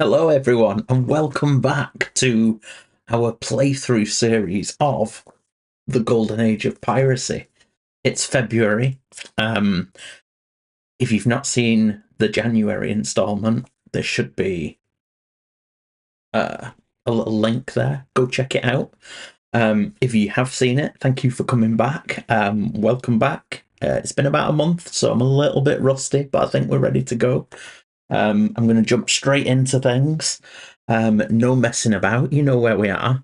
Hello, everyone, and welcome back to our playthrough series of the Golden Age of Piracy. It's February. Um, if you've not seen the January installment, there should be a little link there. Go check it out. If you have seen it, thank you for coming back. Welcome back. It's been about a month, so I'm a little bit rusty, but I think we're ready to go. I'm going to jump straight into things. No messing about. You know where we are.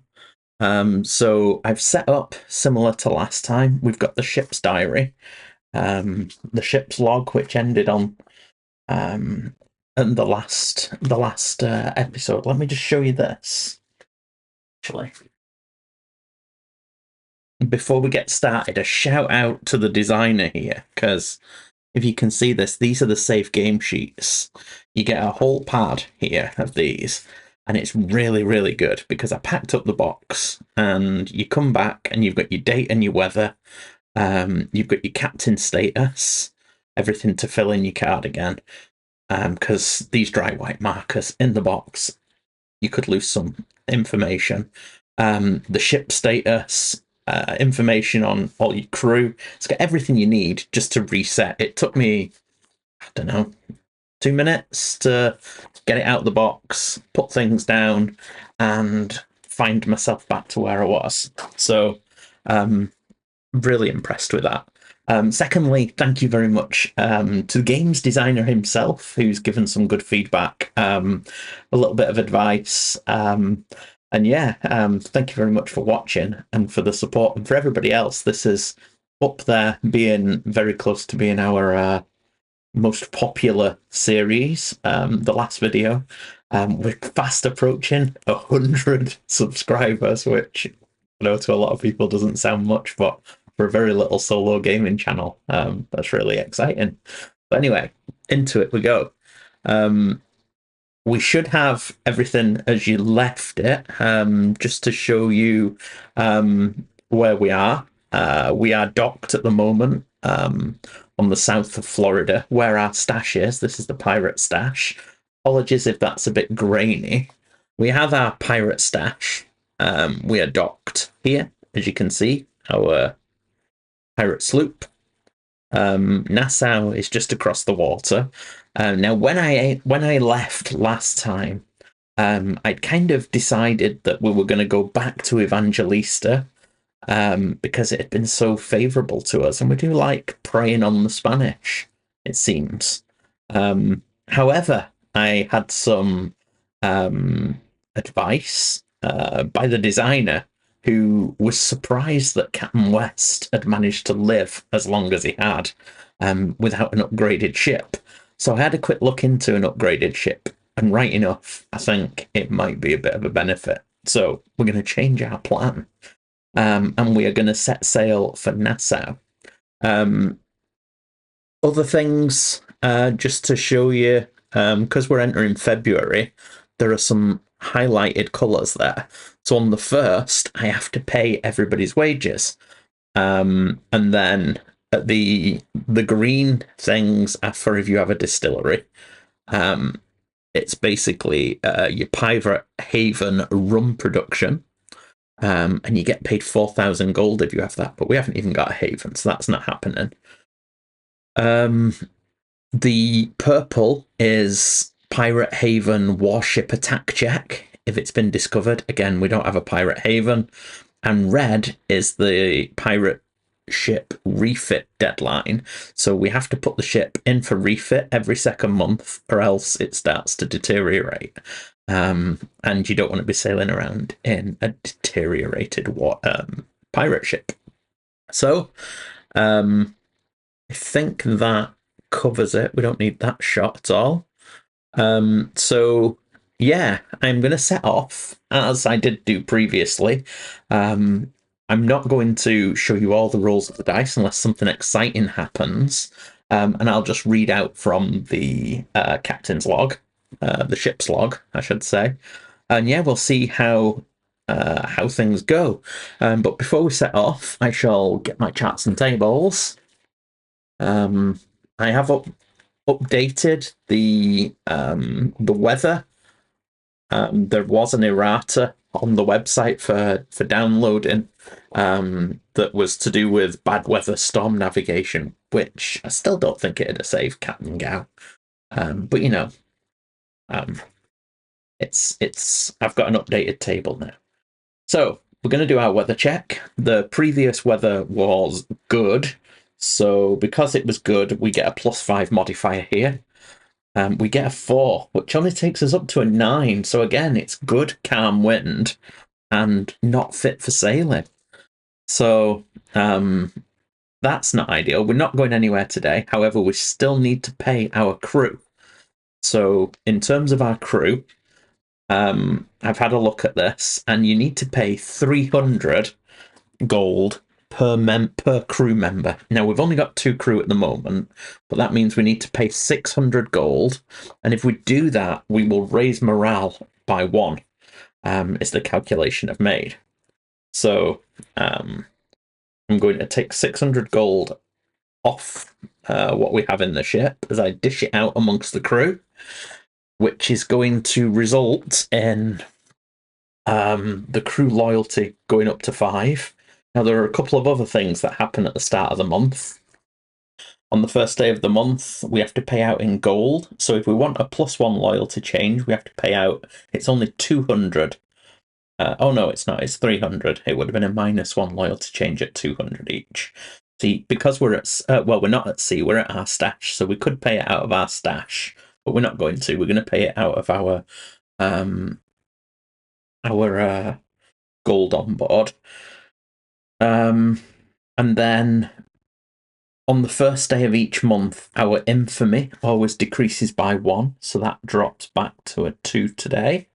So I've set up similar to last time. We've got the ship's diary, the ship's log, which ended on and the last episode. Let me just show you this. Actually, before we get started, a shout out to the designer here, because if you can see this, these are the safe game sheets. You get a whole pad here of these, and it's really, really good because I packed up the box and you come back and you've got your date and your weather. You've got your captain status, everything to fill in your card again. Because these dry white markers in the box, you could lose some information. The ship status, information on all your crew. It's got everything you need just to reset. It took me, I don't know, 2 minutes to get it out of the box, put things down, and find myself back to where I was. So, really impressed with that. Secondly, thank you very much to the games designer himself, who's given some good feedback, a little bit of advice. And yeah, thank you very much for watching and for the support. And for everybody else, this is up there, being very close to being our most popular series. The last video, we're fast approaching 100 subscribers, which I know to a lot of people doesn't sound much, but for a very little solo gaming channel, that's really exciting. But anyway, into it we go. We should have everything as you left it, just to show you where we are. We are docked at the moment on the south of Florida, where our stash is. This is the pirate stash. Apologies if that's a bit grainy. We have our pirate stash. We are docked here, as you can see, our pirate sloop. Nassau is just across the water. Now, when I left last time, I'd kind of decided that we were going to go back to Evangelista, because it had been so favourable to us, and we do like preying on the Spanish, it seems. However, I had some advice by the designer, who was surprised that Captain West had managed to live as long as he had, without an upgraded ship. So I had a quick look into an upgraded ship, and right enough, I think it might be a bit of a benefit. So we're going to change our plan, and we are going to set sail for Nassau. Other things, just to show you, because we're entering February, there are some highlighted colours there. So on the first, I have to pay everybody's wages, and then the green things are for if you have a distillery. It's basically your pirate haven rum production, and you get paid 4,000 gold if you have that. But we haven't even got a haven, so that's not happening. The purple is Pirate Haven warship attack check. If it's been discovered, again, we don't have a pirate haven. And red is the pirate ship refit deadline. So we have to put the ship in for refit every second month, or else it starts to deteriorate. And you don't want to be sailing around in a deteriorated pirate ship. So, I think that covers it. We don't need that shot at all. So yeah, I'm going to set off as I did do previously. I'm not going to show you all the rolls of the dice unless something exciting happens. And I'll just read out from the captain's log, the ship's log, I should say. And yeah, we'll see how things go. But before we set off, I shall get my charts and tables. I have updated the weather There was an errata on the website for downloading that was to do with bad weather storm navigation, which I still don't think it'd have saved Captain Gao. But you know, it's I've got an updated table now. So we're going to do our weather check. The previous weather was good, so because it was good, we get a +5 modifier here. We get a 4, which only takes us up to a 9. So again, it's good, calm wind and not fit for sailing. So that's not ideal. We're not going anywhere today. However, we still need to pay our crew. So in terms of our crew, I've had a look at this, and you need to pay 300 gold per crew member. Now, we've only got 2 crew at the moment, but that means we need to pay 600 gold. And if we do that, we will raise morale by 1, is the calculation I've made. So I'm going to take 600 gold off what we have in the ship as I dish it out amongst the crew, which is going to result in the crew loyalty going up to 5. Now, there are a couple of other things that happen at the start of the month. On the first day of the month, we have to pay out in gold. So if we want a +1 loyalty change, we have to pay out. It's only 200. Oh no, it's not. It's 300. It would have been a -1 loyalty change at 200 each. See, because we're at well, we're not at sea. We're at our stash, so we could pay it out of our stash, but we're not going to. We're going to pay it out of our gold on board. And then on the first day of each month, our infamy always decreases by 1, so that drops back to a 2 today.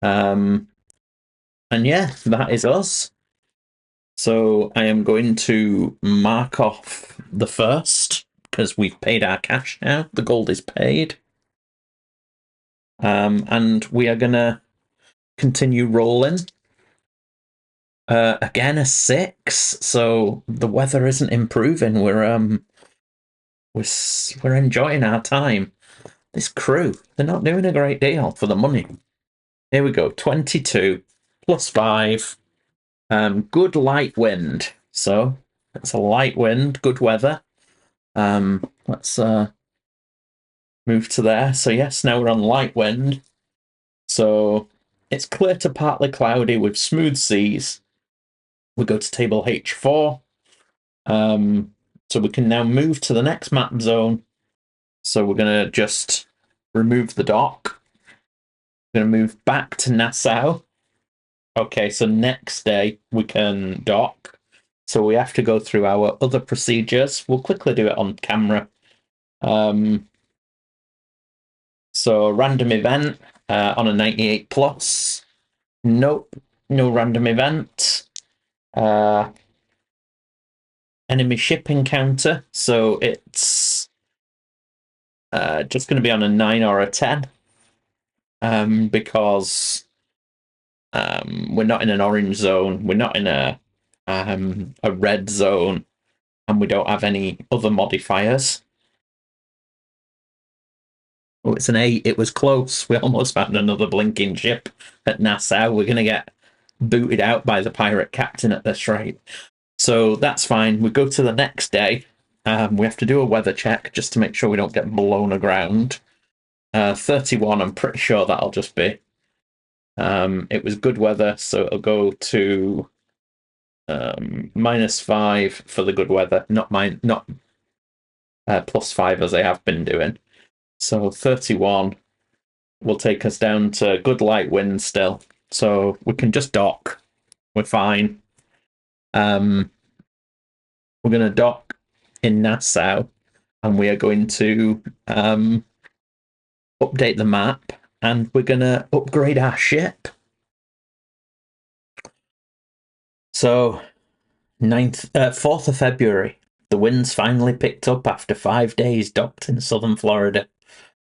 And yeah, that is us. So I am going to mark off the first, because we've paid our cash now. The gold is paid. And we are going to continue rolling. Again, a 6, so the weather isn't improving. We're enjoying our time. This crew, they're not doing a great deal for the money. Here we go, 22 +5. Good light wind. So it's a light wind, good weather. Let's move to there. So yes, now we're on light wind. So it's clear to partly cloudy with smooth seas. We go to table H4. So we can now move to the next map zone. So we're going to just remove the dock. We're going to move back to Nassau. Okay, so next day we can dock. So we have to go through our other procedures. We'll quickly do it on camera. So random event on a 98 plus. Nope, no random event. Enemy ship encounter. So it's just going to be on a 9 or a 10. Because we're not in an orange zone, we're not in a red zone, and we don't have any other modifiers. Oh, it's an 8. It was close. We almost found another blinking ship at Nassau. We're going to get booted out by the pirate captain at this rate. So that's fine. We go to the next day. We have to do a weather check just to make sure we don't get blown aground. 31, I'm pretty sure that'll just be. It was good weather, so it'll go to -5 for the good weather, not +5 as I have been doing. So 31 will take us down to good light wind still. So we can just dock. We're fine. We're going to dock in Nassau, and we are going to update the map, and we're going to upgrade our ship. So 4th of February, the winds finally picked up after 5 days docked in southern Florida.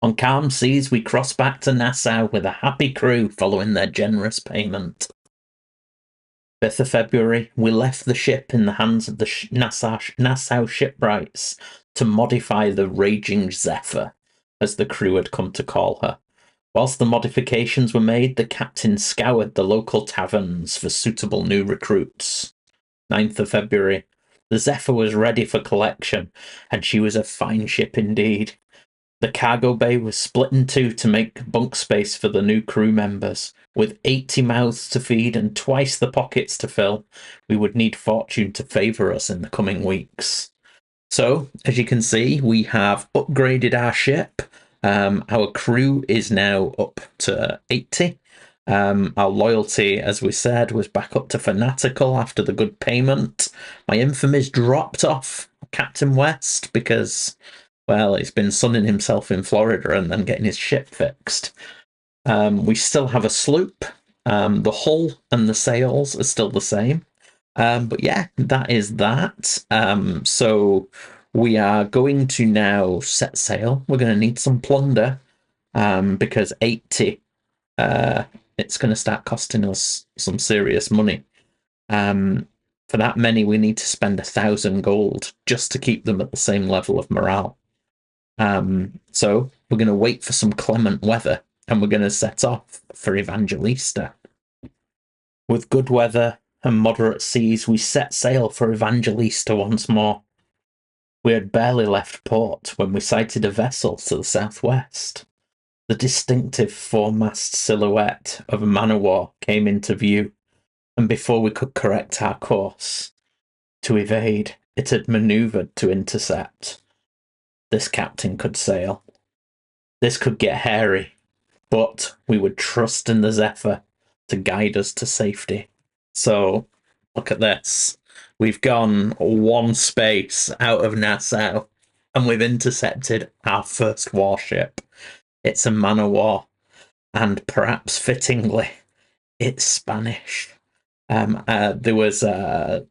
On calm seas, we cross back to Nassau with a happy crew following their generous payment. 5th of February, we left the ship in the hands of the Nassau shipwrights to modify the Raging Zephyr, as the crew had come to call her. Whilst the modifications were made, the captain scoured the local taverns for suitable new recruits. 9th of February. The Zephyr was ready for collection, and she was a fine ship indeed. The cargo bay was split in two to make bunk space for the new crew members. With 80 mouths to feed and twice the pockets to fill, we would need fortune to favour us in the coming weeks. So, as you can see, we have upgraded our ship. Our crew is now up to 80. Our loyalty, as we said, was back up to fanatical after the good payment. My infamy's dropped off Captain West because, well, he's been sunning himself in Florida and then getting his ship fixed. We still have a sloop. The hull and the sails are still the same. But yeah, that is that. So we are going to now set sail. We're going to need some plunder because 80, it's going to start costing us some serious money. For that many, we need to spend 1,000 gold just to keep them at the same level of morale. So we're going to wait for some clement weather and we're going to set off for Evangelista. With good weather and moderate seas, we set sail for Evangelista once more. We had barely left port when we sighted a vessel to the southwest. The distinctive four-mast silhouette of a man-of-war came into view, and before we could correct our course to evade, it had manoeuvred to intercept. This captain could sail. This could get hairy, but we would trust in the Zephyr to guide us to safety. So, look at this. We've gone one space out of Nassau and we've intercepted our first warship. It's a man of war, and perhaps fittingly, it's Spanish. There was there's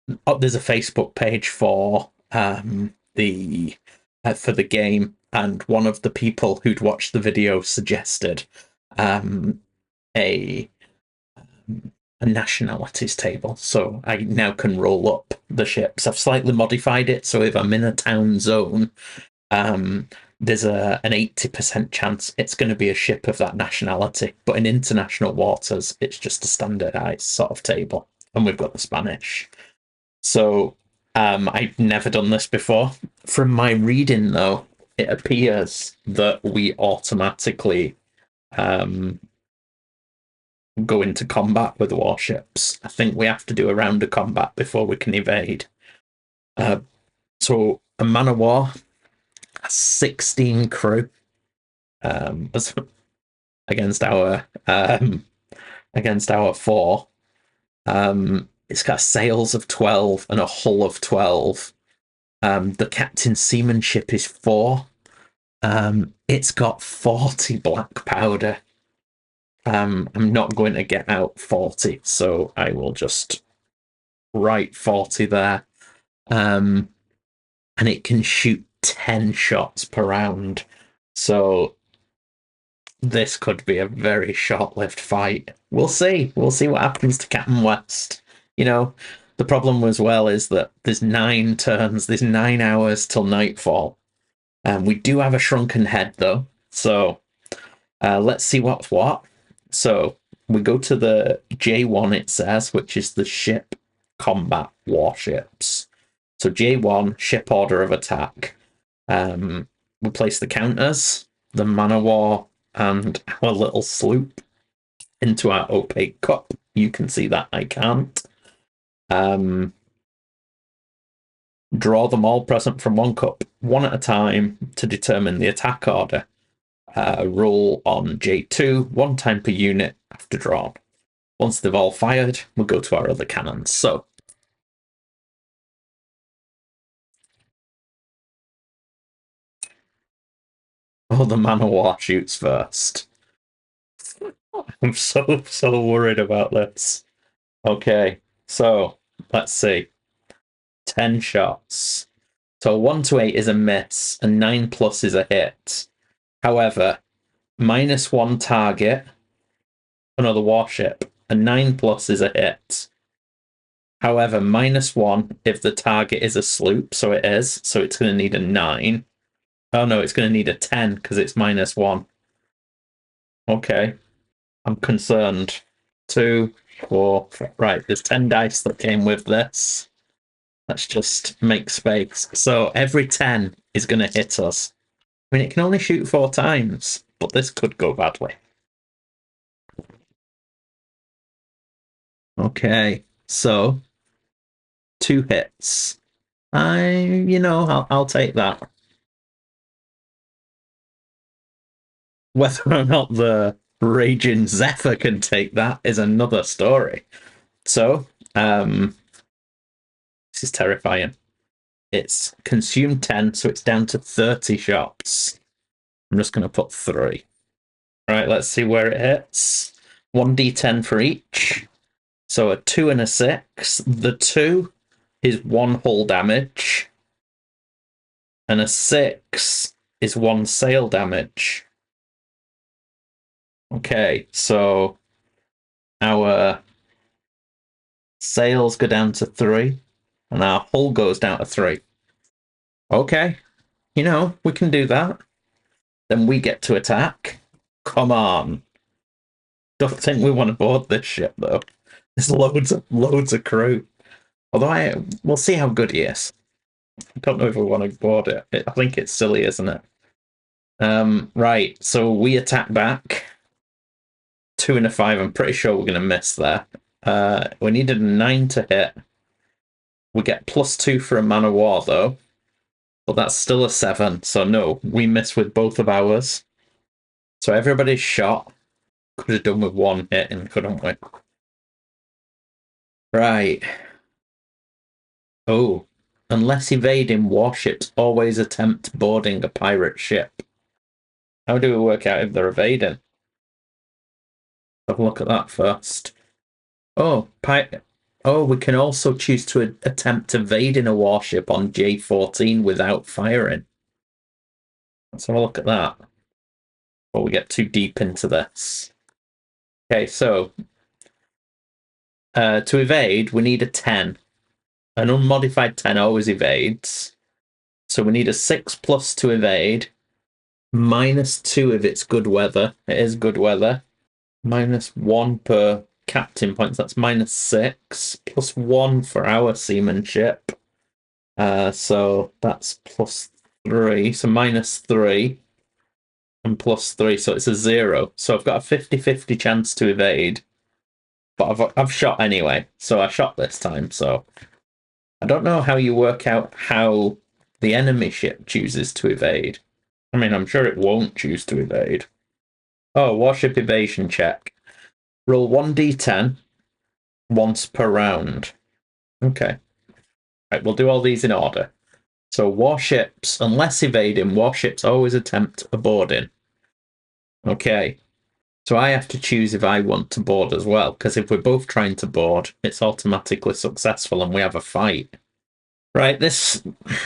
a Facebook page for the game, and one of the people who'd watched the video suggested a nationalities table, so I now can roll up the ships. I've slightly modified it, so if I'm in a town zone, there's an 80% chance it's going to be a ship of that nationality, but in international waters, it's just a standardized sort of table, and we've got the Spanish. So I've never done this before. From my reading, though, it appears that we automatically go into combat with warships. I think we have to do a round of combat before we can evade. So a man of war has 16 crew against our 4. It's got sails of 12 and a hull of 12. The captain's seamanship is 4. It's got 40 black powder. I'm not going to get out 40, so I will just write 40 there. And it can shoot 10 shots per round. So this could be a very short-lived fight. We'll see. We'll see what happens to Captain West. You know, the problem as well is that there's 9 turns, there's 9 hours till nightfall. We do have a shrunken head, though. So let's see what's what. So we go to the J1, it says, which is the ship combat warships. So J1, ship order of attack. We place the counters, the man of war, and our little sloop into our opaque cup. You can see that I can't. Draw them all present from one cup, one at a time, to determine the attack order. Roll on J2, 1 time per unit after drawn. Once they've all fired, we'll go to our other cannons. So, the man of war shoots first. I'm so worried about this. Okay, so let's see. 10 shots. So 1 to 8 is a miss, and 9 plus is a hit. However, -1 target, another warship, and 9 plus is a hit. However, -1 if the target is a sloop, so it is, so it's going to need a 9. Oh no, it's going to need a 10 because it's -1. Okay. I'm concerned. 2, 4, right, there's 10 dice that came with this. Let's just make space. So every 10 is going to hit us. I mean, it can only shoot 4 times, but this could go badly. Okay, so 2 hits. I'll take that. Whether or not the Raging Zephyr can take that is another story. So, this is terrifying. It's consumed 10, so it's down to 30 shots. I'm just going to put 3. Right, let's see where it hits. 1d10 for each. So a 2 and a 6. The 2 is 1 hull damage. And a 6 is 1 sail damage. Okay, so our sails go down to 3, and our hull goes down to 3. Okay, we can do that. Then we get to attack. Come on. Don't think we want to board this ship, though. There's loads of crew. Although we'll see how good he is. I don't know if we want to board it. I think it's silly, isn't it? Right, so we attack back. 2 and a 5. I'm pretty sure we're going to miss there. We needed a 9 to hit. We get +2 for a man of war, though. But that's still a 7, so no, we miss with both of ours. So everybody's shot. Could have done with 1 hit, couldn't we? Right. Oh, unless evading, warships always attempt boarding a pirate ship. How do we work out if they're evading? Have a look at that first. Oh, we can also choose to attempt evading a warship on J14 without firing. Let's have a look at that before we get too deep into this. Okay, so to evade, we need a 10. An unmodified 10 always evades. So we need a 6+ to evade. -2 if it's good weather. It is good weather. -1 per captain points. That's -6. +1 for our seamanship. So that's +3. So -3 and +3. So it's a 0. So I've got a 50-50 chance to evade. But I've shot anyway. So I shot this time. So I don't know how you work out how the enemy ship chooses to evade. I mean, I'm sure it won't choose to evade. Oh, warship evasion check. Roll 1d10 once per round. Okay. Right, we'll do all these in order. So warships, unless evading, warships always attempt a boarding. Okay. So I have to choose if I want to board as well, because if we're both trying to board, it's automatically successful and we have a fight. Right, this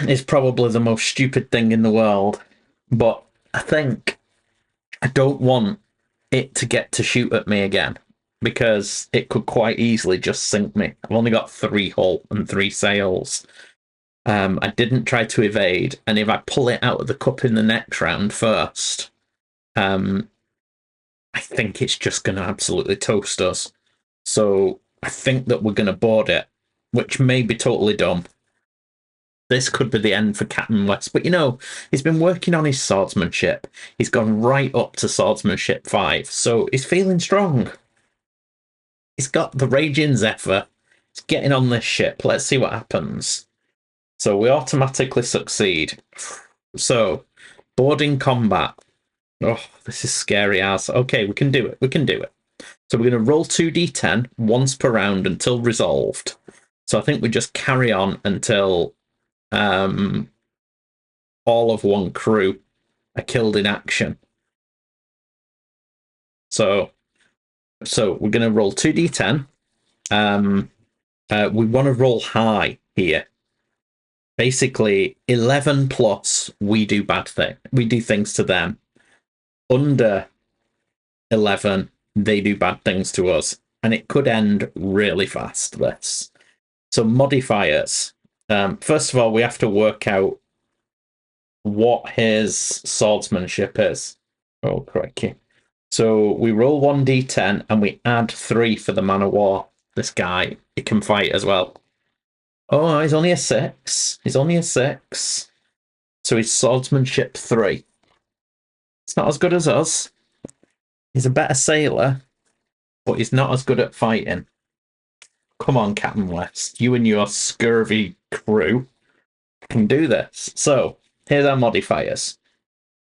is probably the most stupid thing in the world, but I think I don't want it to get to shoot at me again, because it could quite easily just sink me. I've only got 3 hull and 3 sails. I didn't try to evade, and if I pull it out of the cup in the next round first, I think it's just going to absolutely toast us. So I think that we're going to board it, which may be totally dumb. This could be the end for Captain West, but he's been working on his swordsmanship. He's gone right up to swordsmanship 5, so he's feeling strong. He's got the Raging Zephyr. He's getting on this ship. Let's see what happens. So we automatically succeed. So, boarding combat. Oh, this is scary as. Okay, we can do it. We can do it. So we're going to roll 2d10 once per round until resolved. So I think we just carry on until all of one crew are killed in action. So we're going to roll 2d10. We want to roll high here. Basically, 11 plus, we do bad things. We do things to them. Under 11, they do bad things to us. And it could end really fast, this. So modifiers. First of all, we have to work out what his swordsmanship is. Oh, crikey. So we roll 1d10 and we add 3 for the man of war. This guy, he can fight as well. Oh, he's only a 6. He's only a 6. So he's swordsmanship 3. It's not as good as us. He's a better sailor, but he's not as good at fighting. Come on, Captain West. You and your scurvy crew can do this. So, here's our modifiers.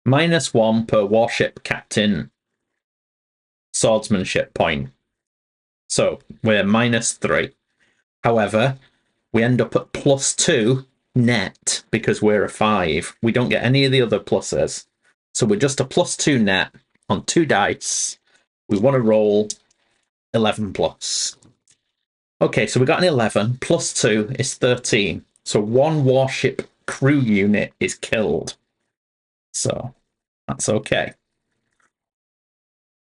-1 per warship captain swordsmanship point. So, we're -3. However, we end up at +2 net because we're a 5. We don't get any of the other pluses. So we're just a +2 net on 2 dice. We want to roll 11 plus. Okay, so we got an 11. +2 is 13. So 1 warship crew unit is killed. So that's okay.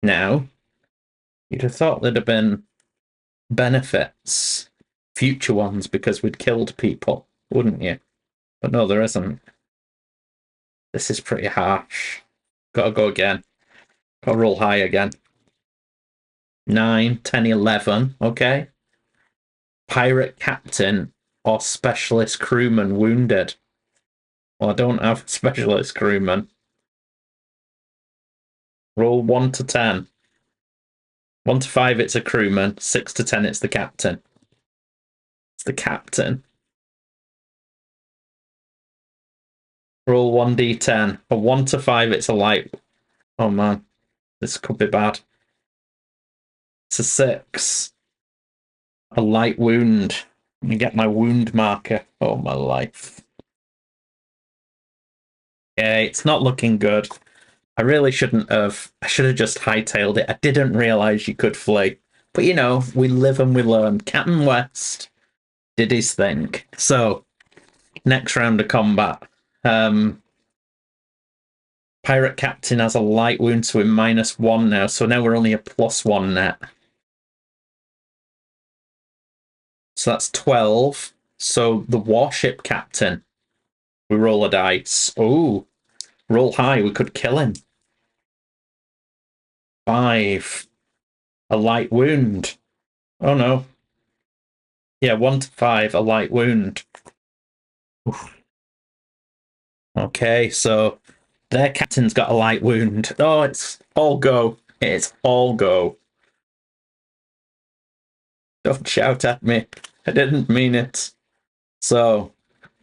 Now, you'd have thought there'd have been benefits, future ones, because we'd killed people, wouldn't you? But no, there isn't. This is pretty harsh. Gotta go again. Gotta roll high again. 9, 10, 11. Okay. Pirate captain or specialist crewman wounded. Well, I don't have a specialist crewman. Roll 1 to 10. 1 to 5, it's a crewman. 6 to 10, it's the captain. It's the captain. Roll 1d10. A 1 to 5, it's a light. Oh man, this could be bad. It's a 6. A light wound. Let me get my wound marker. Oh, my life. Okay, it's not looking good. I really shouldn't have. I should have just hightailed it. I didn't realise you could flee. But you know, we live and we learn. Captain West did his thing. So, next round of combat. Pirate captain has a light wound, so we're -1 now. So now we're only a +1 net. So that's 12. So the warship captain, we roll a dice. Oh, roll high. We could kill him. 5. A light wound. Oh no. Yeah, 1 to 5, a light wound. Oof. Okay, so their captain's got a light wound. Oh, it's all go. It's all go. Don't shout at me. I didn't mean it. So,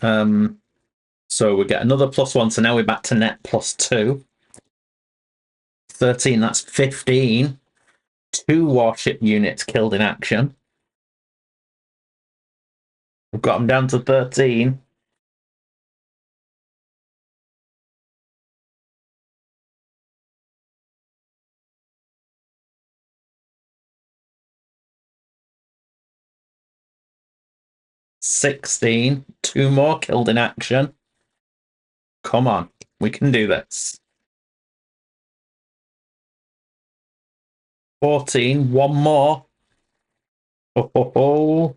so we get another +1. So now we're back to net +2. 13, that's 15. 2 warship units killed in action. We've got them down to 13. $16. 2 more killed in action. Come on, we can do this. 14. 1 more. Oh, ho, ho.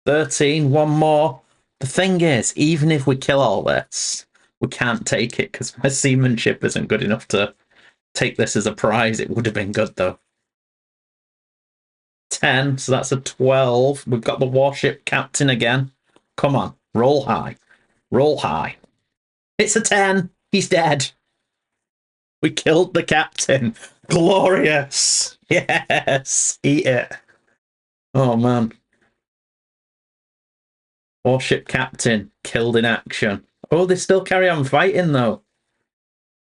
13. 1 more. The thing is, even if we kill all this, we can't take it because my seamanship isn't good enough to take this as a prize. It would have been good though. 10, so that's a 12. We've got the warship captain again. Come on, roll high. Roll high. It's a 10. He's dead. We killed the captain. Glorious. Yes. Eat it. Oh, man. Warship captain killed in action. Oh, they still carry on fighting, though.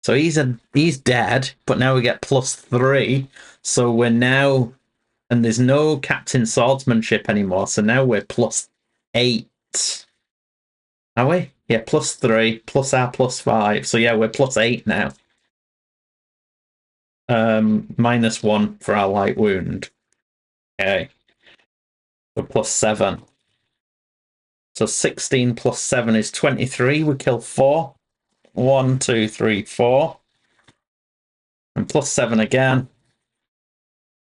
So he's dead, but now we get +3. So we're now... And there's no captain swordsmanship anymore, so now we're +8. Are we? Yeah, +3, plus our +5. So yeah, we're +8 now. -1 for our light wound. Okay. So +7. So 16 plus 7 is 23. We kill 4. 1, 2, 3, 4. And +7 again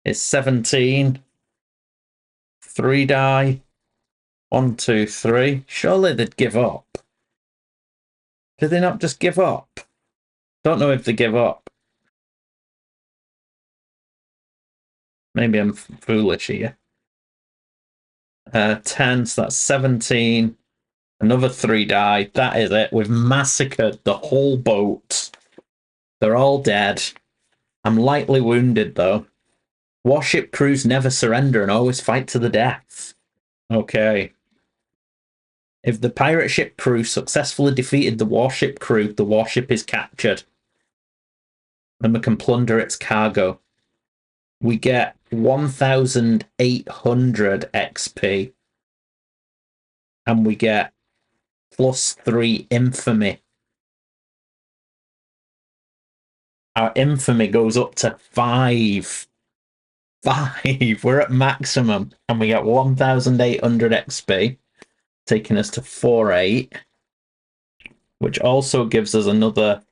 is 17. 3 die. 1, 2, 3. Surely they'd give up. Did they not just give up? Don't know if they give up. Maybe I'm foolish here. 10, so that's 17. Another 3 died. That is it. We've massacred the whole boat. They're all dead. I'm lightly wounded, though. Warship crews never surrender and always fight to the death. Okay. If the pirate ship crew successfully defeated the warship crew, the warship is captured. And we can plunder its cargo. We get 1,800 XP. And we get +3 infamy. Our infamy goes up to 5. 5. We're at maximum. And we get 1,800 XP, taking us to 4.8, which also gives us another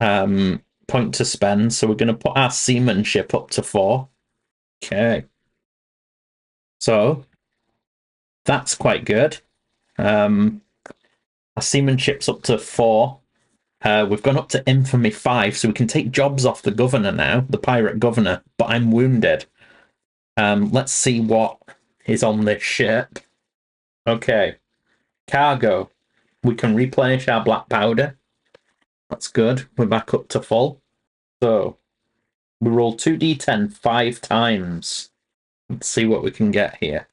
point to spend. So we're going to put our seamanship up to 4. Okay. So that's quite good. Our seamanship's up to 4. We've gone up to infamy 5, so we can take jobs off the governor now, the pirate governor, but I'm wounded. Let's see what is on this ship. Okay. Cargo. We can replenish our black powder. That's good. We're back up to full. So we roll 2d10 5 times. Let's see what we can get here.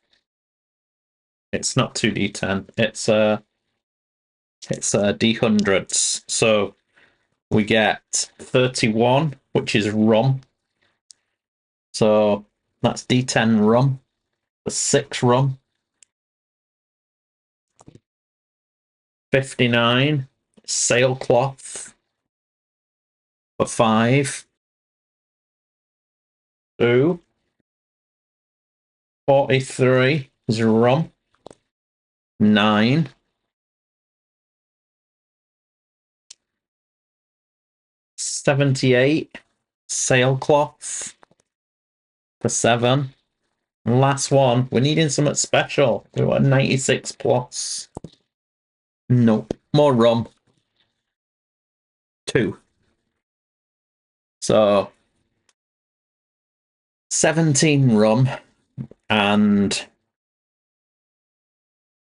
It's not 2d10. It's d100s. So we get 31, which is rum. So that's d10 rum. The 6 rum. 59 sailcloth for 5. 2. 43 is rum. 9. 78 sailcloth for 7. And last one, we're needing something special. We want 96 plus. Nope. More rum. 2. So 17 rum and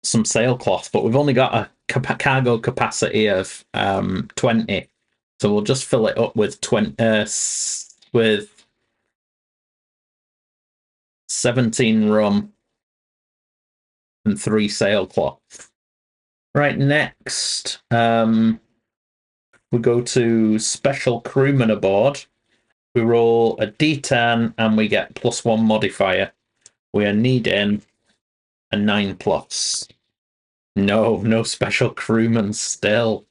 some sailcloth, but we've only got a cargo capacity of 20. So we'll just fill it up with 17 rum and 3 sailcloth. Right, next, we go to special crewman aboard. We roll a d10 and we get +1 modifier. We are needing a 9 plus. No special crewman still.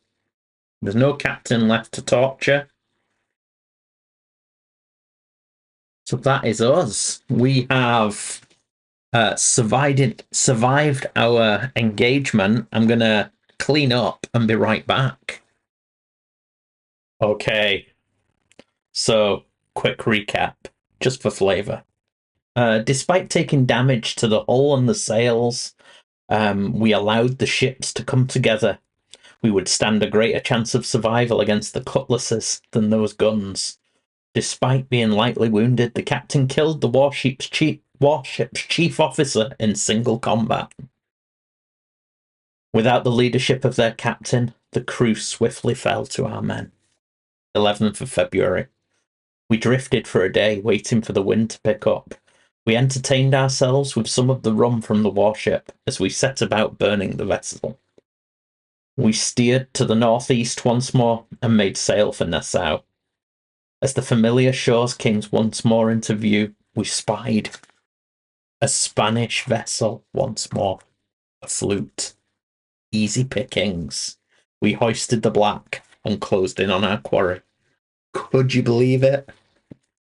There's no captain left to torture. So that is us. We have survived our engagement. I'm going to clean up and be right back. Okay. So, quick recap, just for flavour. Despite taking damage to the hull and the sails, we allowed the ships to come together. We would stand a greater chance of survival against the cutlasses than those guns. Despite being lightly wounded, the captain killed the warship's chief officer in single combat. Without the leadership of their captain, the crew swiftly fell to our men. 11th of February. We drifted for a day, waiting for the wind to pick up. We entertained ourselves with some of the rum from the warship as we set about burning the vessel. We steered to the northeast once more and made sail for Nassau. As the familiar shores came once more into view, we spied a Spanish vessel once more. A flute. Easy pickings. We hoisted the black and closed in on our quarry. Could you believe it?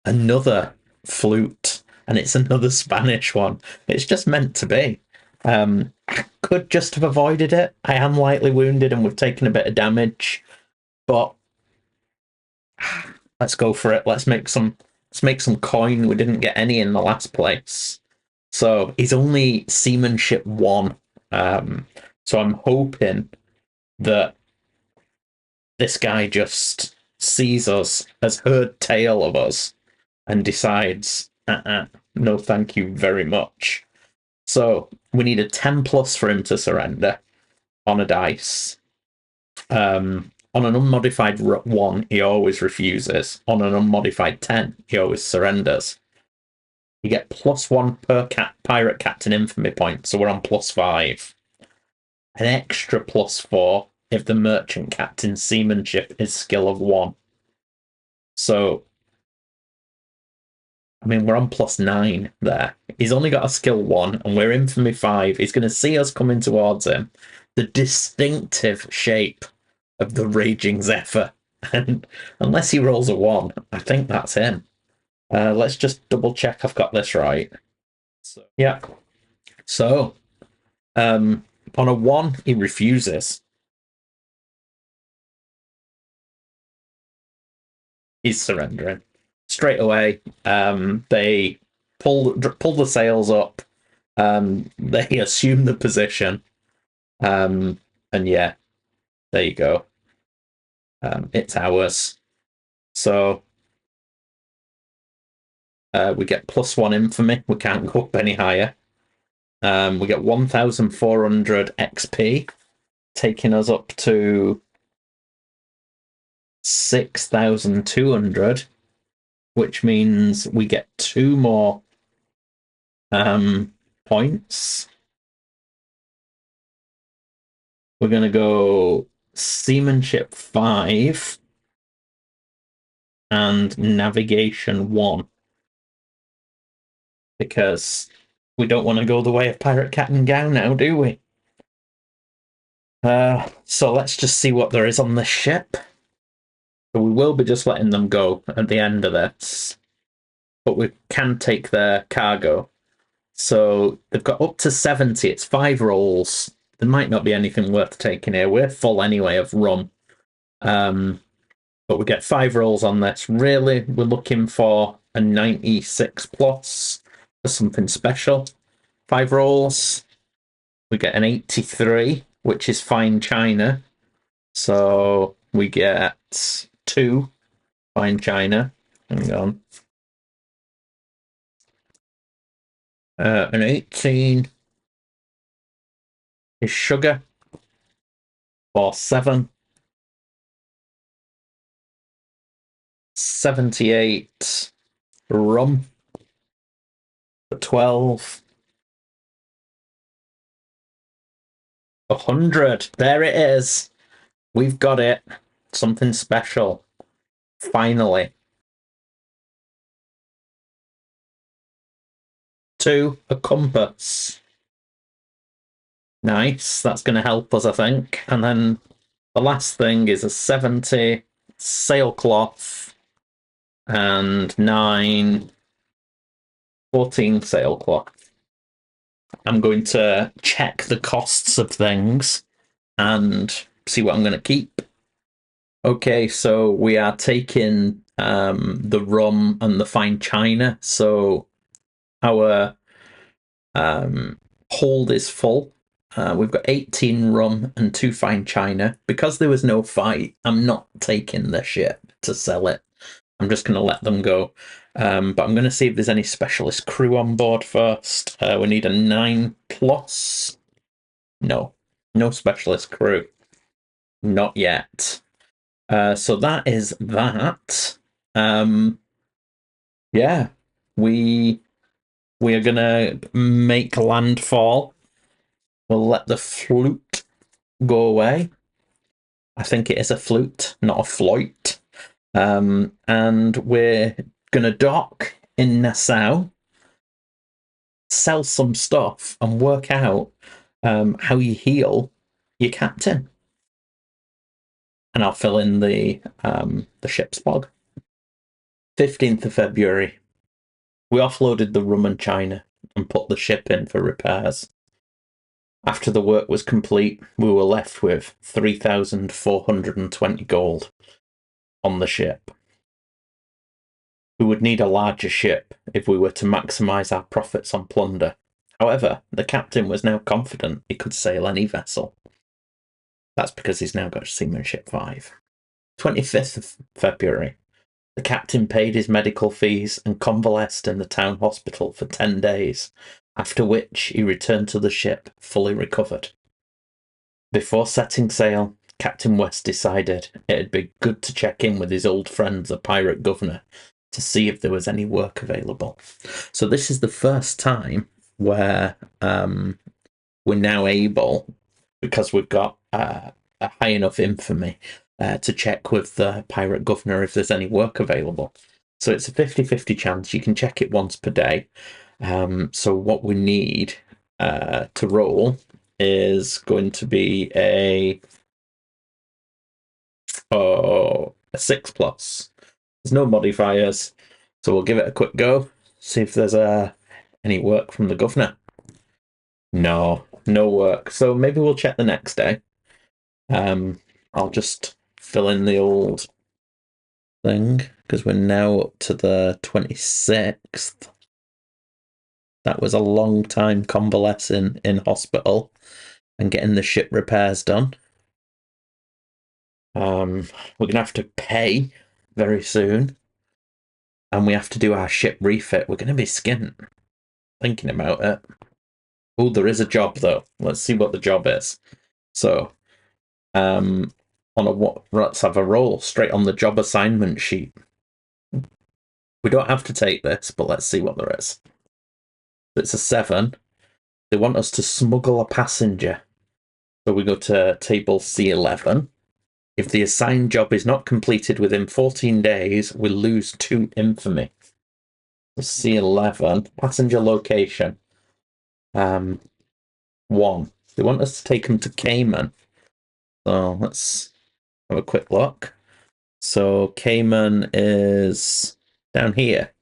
Another flute, and it's another Spanish one. It's just meant to be. I could just have avoided it. I am lightly wounded and we've taken a bit of damage, but let's go for it. Let's make some coin. We didn't get any in the last place. So he's only seamanship 1. So I'm hoping that this guy just sees us, has heard tale of us, and decides, no thank you very much. So we need a 10 plus for him to surrender on a dice. On an unmodified 1, he always refuses. On an unmodified 10, he always surrenders. You get +1 per pirate captain infamy point, so we're on +5. An extra +4 if the merchant captain's seamanship is skill of 1. So, I mean, we're on +9 there. He's only got a skill 1, and we're infamy 5. He's going to see us coming towards him. The distinctive shape of the Raging Zephyr. And unless he rolls a 1, I think that's him. Let's just double check I've got this right. Yeah. So, on a 1, he refuses. He's surrendering straight away. They pull the sails up. They assume the position. And yeah, there you go. It's ours. So we get +1 infamy. We can't go up any higher. We get 1,400 XP, taking us up to 6,200, which means we get 2 more points. We're going to go seamanship 5 and navigation 1, because we don't want to go the way of Pirate Captain Gow now, do we? So let's just see what there is on this ship. So we will be just letting them go at the end of this, but we can take their cargo. So they've got up to 70. It's 5 rolls. There might not be anything worth taking here. We're full anyway of rum. But we get 5 rolls on this. Really, we're looking for a 96 plus for something special. 5 rolls. We get an 83, which is fine china. So we get 2 fine china. Hang on. An 18 is sugar for 7. 78 rum for 12. 100. There it is. We've got it. Something special. Finally. 2, a compass. Nice. That's going to help us, I think. And then the last thing is a 70 sailcloth and 9, 14 sailcloth. I'm going to check the costs of things and see what I'm going to keep. Okay, so we are taking the rum and the fine china. So our hold is full. We've got 18 rum and 2 fine china. Because there was no fight, I'm not taking the ship to sell it. I'm just going to let them go. But I'm going to see if there's any specialist crew on board first. We need a 9 plus. No specialist crew. Not yet. So that is that. Yeah, we are going to make landfall. We'll let the flute go away. I think it is a flute, not a float. And we're going to dock in Nassau, sell some stuff, and work out how you heal your captain. And I'll fill in the ship's log. 15th of February. We offloaded the rum and china and put the ship in for repairs. After the work was complete, we were left with 3,420 gold on the ship. We would need a larger ship if we were to maximise our profits on plunder. However, the captain was now confident he could sail any vessel. That's because he's now got seamanship 5. 25th of February. The captain paid his medical fees and convalesced in the town hospital for 10 days, after which he returned to the ship fully recovered. Before setting sail, Captain West decided it'd be good to check in with his old friend, the pirate governor, to see if there was any work available. So this is the first time where we're now able, because we've got a high enough infamy, to check with the pirate governor if there's any work available. So it's a 50-50 chance. You can check it once per day. So what we need to roll is going to be a 6+. There's no modifiers, so we'll give it a quick go. See if there's any work from the governor. No work. So maybe we'll check the next day. I'll just fill in the old thing because we're now up to the 26th. That was a long time convalescing in hospital and getting the ship repairs done. We're going to have to pay very soon. And we have to do our ship refit. We're going to be skint thinking about it. Oh, there is a job, though. Let's see what the job is. So, let's have a roll straight on the job assignment sheet. We don't have to take this, but let's see what there is. It's a 7. They want us to smuggle a passenger. So we go to table C11. If the assigned job is not completed within 14 days, we lose 2 infamy. C11, passenger location. 1. They want us to take them to Cayman. So let's have a quick look. So Cayman is down here.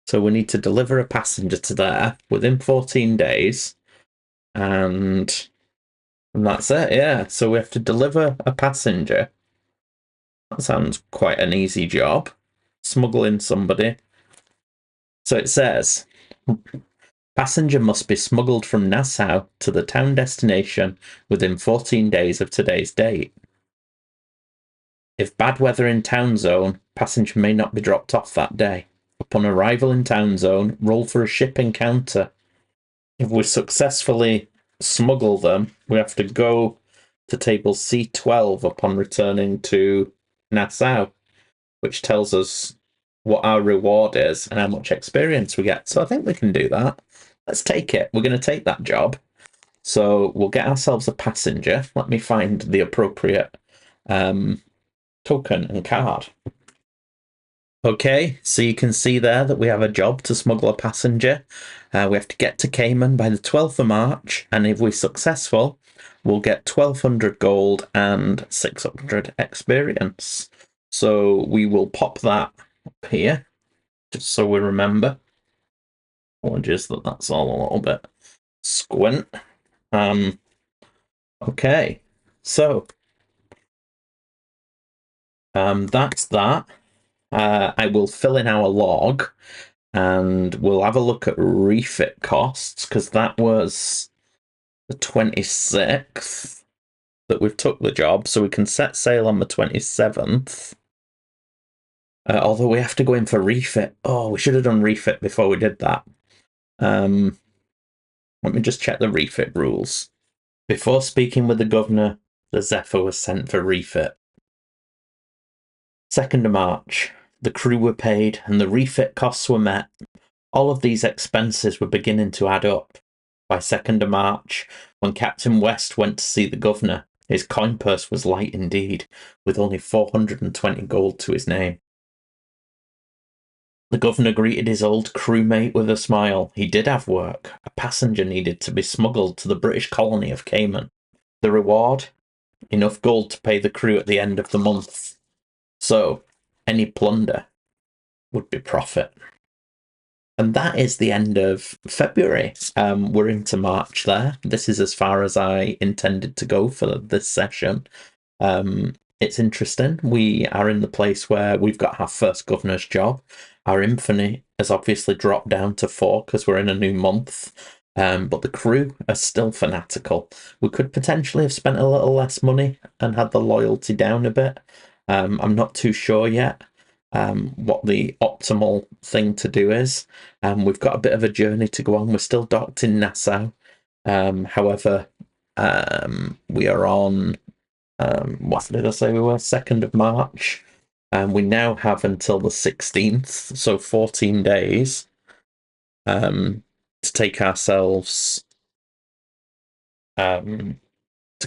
So we need to deliver a passenger to there within 14 days. And that's it, yeah. So we have to deliver a passenger. That sounds quite an easy job. Smuggling somebody. So it says, passenger must be smuggled from Nassau to the town destination within 14 days of today's date. If bad weather in town zone, passenger may not be dropped off that day. Upon arrival in town zone, roll for a ship encounter. If we successfully smuggle them, we have to go to table C12 upon returning to Nassau, which tells us what our reward is and how much experience we get. So I think we can do that. Let's take it. We're going to take that job. So we'll get ourselves a passenger. Let me find the appropriate token and card. Okay, so you can see there that we have a job to smuggle a passenger. We have to get to Cayman by the 12th of March, and if we're successful, we'll get 1,200 gold and 600 experience. So we will pop that up here, just so we remember. Apologies that that's all a little bit squint. Okay, so that's that. I will fill in our log and we'll have a look at refit costs because that was the 26th that we've took the job, so we can set sail on the 27th. Although we have to go in for refit. Oh, we should have done refit before we did that. Let me just check the refit rules. Before speaking with the governor, the Zephyr was sent for refit. 2nd of March. The crew were paid and the refit costs were met. All of these expenses were beginning to add up. By 2nd of March, when Captain West went to see the governor, his coin purse was light indeed, with only 420 gold to his name. The governor greeted his old crewmate with a smile. He did have work. A passenger needed to be smuggled to the British colony of Cayman. The reward? Enough gold to pay the crew at the end of the month. So, any plunder would be profit. And that is the end of February. We're into March there. This is as far as I intended to go for this session. It's interesting. We are in the place where we've got our first governor's job. Our infamy has obviously dropped down to 4 because we're in a new month. But the crew are still fanatical. We could potentially have spent a little less money and had the loyalty down a bit. I'm not too sure yet what the optimal thing to do is. We've got a bit of a journey to go on. We're still docked in Nassau. However, we are on, what did I say we were? 2nd of March. We now have until the 16th, so 14 days, to take ourselves to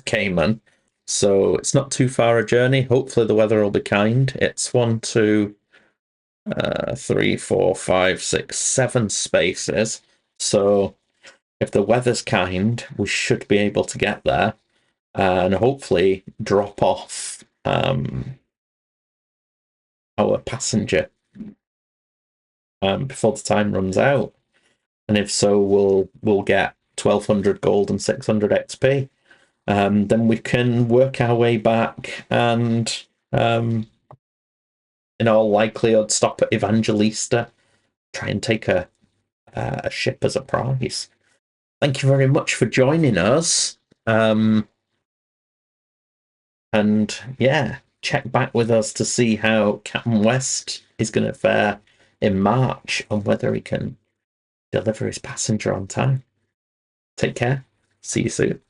Cayman. So it's not too far a journey. Hopefully the weather will be kind. It's 1, 2, 3, 4, 5, 6, 7 spaces. So if the weather's kind, we should be able to get there and hopefully drop off our passenger before the time runs out. And if so, we'll get 1200 gold and 600 XP. Then we can work our way back and, in all likelihood, stop at Evangelista, try and take a ship as a prize. Thank you very much for joining us. And yeah, check back with us to see how Captain West is going to fare in March and whether he can deliver his passenger on time. Take care. See you soon.